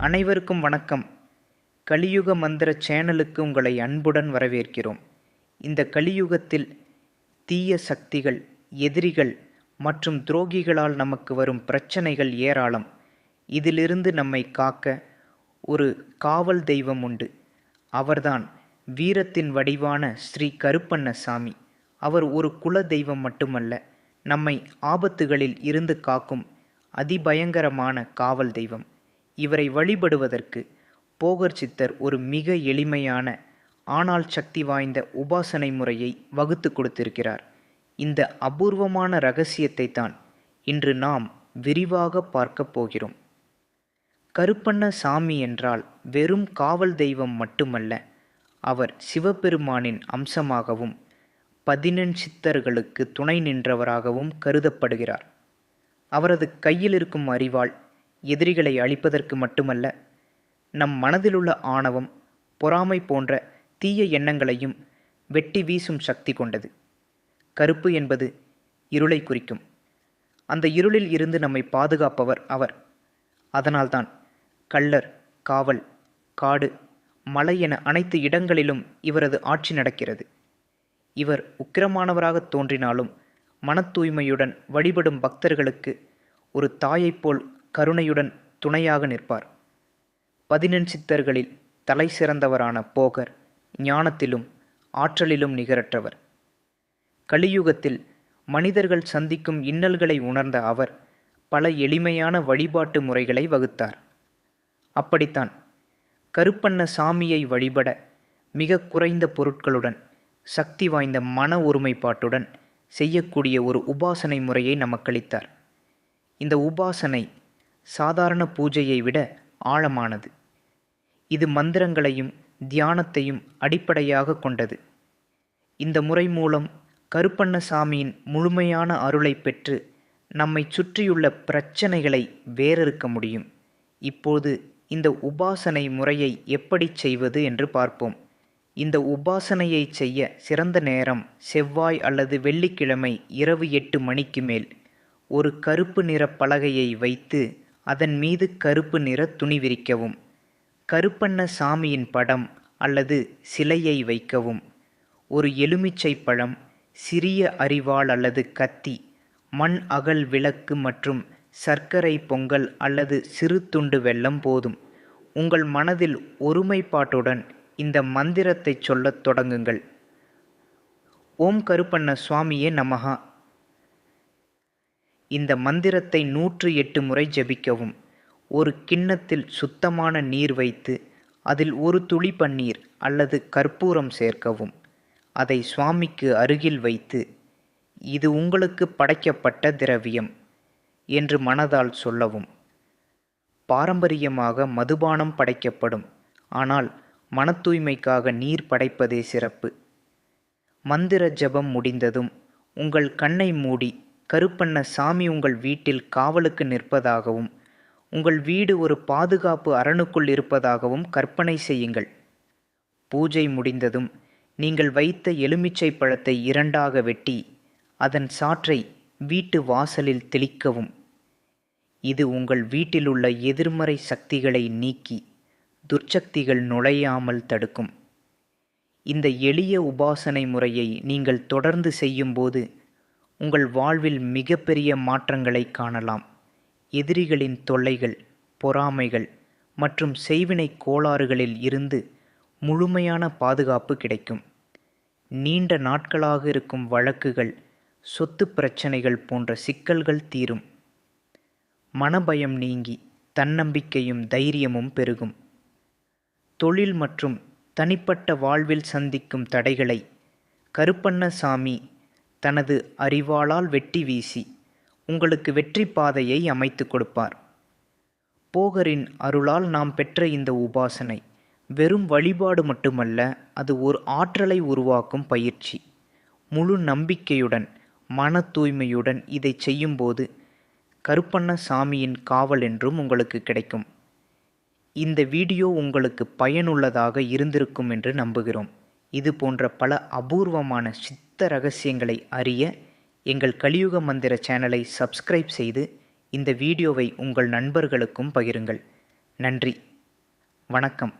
அனைவருக்கும் வணக்கம். கலியுக மந்திர சேனலுக்கு உங்களை அன்புடன் வரவேற்கிறோம். இந்த கலியுகத்தில் தீய சக்திகள், எதிரிகள் மற்றும் துரோகிகளால் நமக்கு வரும் பிரச்சனைகள் ஏராளம். இதிலிருந்து நம்மை காக்க ஒரு காவல் தெய்வம் உண்டு. அவர்தான் வீரத்தின் வடிவான ஸ்ரீ கருப்பண்ணசாமி. அவர் ஒரு குல தெய்வம் மட்டுமல்ல, நம்மை ஆபத்துகளில் இருந்து காக்கும் அதிபயங்கரமான காவல் தெய்வம். இவரை வழிபடுவதற்கு போகர் சித்தர் ஒரு மிக எளிமையான ஆனால் சக்தி வாய்ந்த உபாசனை முறையை வகுத்து கொடுத்திருக்கிறார். இந்த அபூர்வமான இரகசியத்தை தான் இன்று நாம் விரிவாக பார்க்க போகிறோம். கருப்பண்ணசாமி என்றால் வெறும் காவல் தெய்வம் மட்டுமல்ல, அவர் சிவபெருமானின் அம்சமாகவும் 14 சித்தர்களுக்கு துணை நின்றவராகவும் கருதப்படுகிறார். அவரது கையில் இருக்கும் அரிவாள் எதிரிகளை அழிப்பதற்கு மட்டுமல்ல, நம் மனதிலுள்ள ஆணவம், பொறாமை போன்ற தீய எண்ணங்களையும் வெட்டி வீசும் சக்தி கொண்டது. கருப்பு என்பது இருளை குறிக்கும். அந்த இருளில் இருந்து நம்மை பாதுகாப்பவர் அவர். அதனால்தான் கள்ளர், காவல், காடு, மலை என அனைத்து இடங்களிலும் இவரது ஆட்சி நடக்கிறது. இவர் உக்கிரமானவராக தோன்றினாலும் மன தூய்மையுடன் வழிபடும் பக்தர்களுக்கு ஒரு தாயைப் போல் கருணையுடன் துணையாக நிற்பார். 14 சித்தர்களில் தலை சிறந்தவரான போகர் ஞானத்திலும் ஆற்றலிலும் நிகரற்றவர். கலியுகத்தில் மனிதர்கள் சந்திக்கும் இன்னல்களை உணர்ந்த அவர் பல எளிமையான வழிபாட்டு முறைகளை வகுத்தார். அப்படித்தான் கருப்பண்ணசாமியை வழிபட மிக குறைந்த பொருட்களுடன், சக்தி வாய்ந்த மன ஒருமைப்பாட்டுடன் செய்யக்கூடிய ஒரு உபாசனை முறையை நமக்களித்தார். இந்த உபாசனை சாதாரண பூஜையை விட ஆழமானது. இது மந்திரங்களையும் தியானத்தையும் அடிப்படையாக கொண்டது. இந்த முறை மூலம் கருப்பண்ணசாமியின் முழுமையான அருளை பெற்று நம்மை சுற்றியுள்ள பிரச்சனைகளை வேறறுக்க முடியும். இப்போது இந்த உபாசனை முறையை எப்படி செய்வது என்று பார்ப்போம். இந்த உபாசனையை செய்ய சிறந்த நேரம் செவ்வாய் அல்லது வெள்ளிக்கிழமை இரவு 8 மணிக்கு மேல். ஒரு கருப்பு நிற பலகையை வைத்து அதன் மீது கருப்பு நிற துணி விரிக்கவும். கருப்பண்ணசாமியின் படம் அல்லது சிலையை வைக்கவும். ஒரு எலுமிச்சை பழம், சிறிய அரிவாள் அல்லது கத்தி, மண் அகல் விளக்கு மற்றும் சர்க்கரை பொங்கல் அல்லது சிறு துண்டு வெல்லம் போதும். உங்கள் மனதில் ஒருமைப்பாட்டுடன் இந்த மந்திரத்தை சொல்லத் தொடங்குங்கள். ஓம் கருப்பண்ணசுவாமியே நமஹா. இந்த மந்திரத்தை 108 முறை ஜபிக்கவும். ஒரு கிண்ணத்தில் சுத்தமான நீர் வைத்து அதில் ஒரு துளி பன்னீர் அல்லது கற்பூரம் சேர்க்கவும். அதை சுவாமிக்கு அருகில் வைத்து, இது உங்களுக்கு படைக்கப்பட்ட திரவியம் என்று மனதால் சொல்லவும். பாரம்பரியமாக மதுபானம் படைக்கப்படும், ஆனால் மன தூய்மைக்காக நீர் படைப்பதே சிறப்பு. மந்திர ஜபம் முடிந்ததும் உங்கள் கண்ணை மூடி கருப்பண்ணசாமி உங்கள் வீட்டில் காவலுக்கு நிற்பதாகவும் உங்கள் வீடு ஒரு பாதுகாப்பு அரணுக்குள் இருப்பதாகவும் கற்பனை செய்யுங்கள். பூஜை முடிந்ததும் நீங்கள் வைத்த எலுமிச்சை பழத்தை 2ஆக வெட்டி அதன் சாற்றை வீட்டு வாசலில் தெளிக்கவும். இது உங்கள் வீட்டிலுள்ள எதிர்மறை சக்திகளை நீக்கி துர்ச்சக்திகள் நுழையாமல் தடுக்கும். இந்த எளிய உபாசனை முறையை நீங்கள் தொடர்ந்து செய்யும்போது உங்கள் வாழ்வில் மிகப்பெரிய மாற்றங்களை காணலாம். எதிரிகளின் தொல்லைகள், பொறாமைகள் மற்றும் செய்வினை கோளாறுகளில் இருந்து முழுமையான பாதுகாப்பு கிடைக்கும். நீண்ட நாட்களாக இருக்கும் வழக்குகள், சொத்து பிரச்சனைகள் போன்ற சிக்கல்கள் தீரும். மனபயம் நீங்கி தன்னம்பிக்கையும் தைரியமும் பெருகும். தொழில் மற்றும் தனிப்பட்ட வாழ்வில் சந்திக்கும் தடைகளை கருப்பண்ணசாமி தனது அரிவாளால் வெட்டி வீசி உங்களுக்கு வெற்றி பாதையை அமைத்து கொடுப்பார். போகரின் அருளால் நாம் பெற்ற இந்த உபாசனை வெறும் வழிபாடு மட்டுமல்ல, அது ஒரு ஆற்றலை உருவாக்கும் பயிற்சி. முழு நம்பிக்கையுடன், மன தூய்மையுடன் இதை செய்யும்போது கருப்பண்ணசாமியின் காவல் என்றும் உங்களுக்கு கிடைக்கும். இந்த வீடியோ உங்களுக்கு பயனுள்ளதாக இருந்திருக்கும் என்று நம்புகிறோம். இது போன்ற பல அபூர்வமான சித்த ரகசியங்களை அறிய எங்கள் கலியுக மந்திர சேனலை சப்ஸ்கிரைப் செய்து இந்த வீடியோவை உங்கள் நண்பர்களுக்கும் பகிருங்கள். நன்றி. வணக்கம்.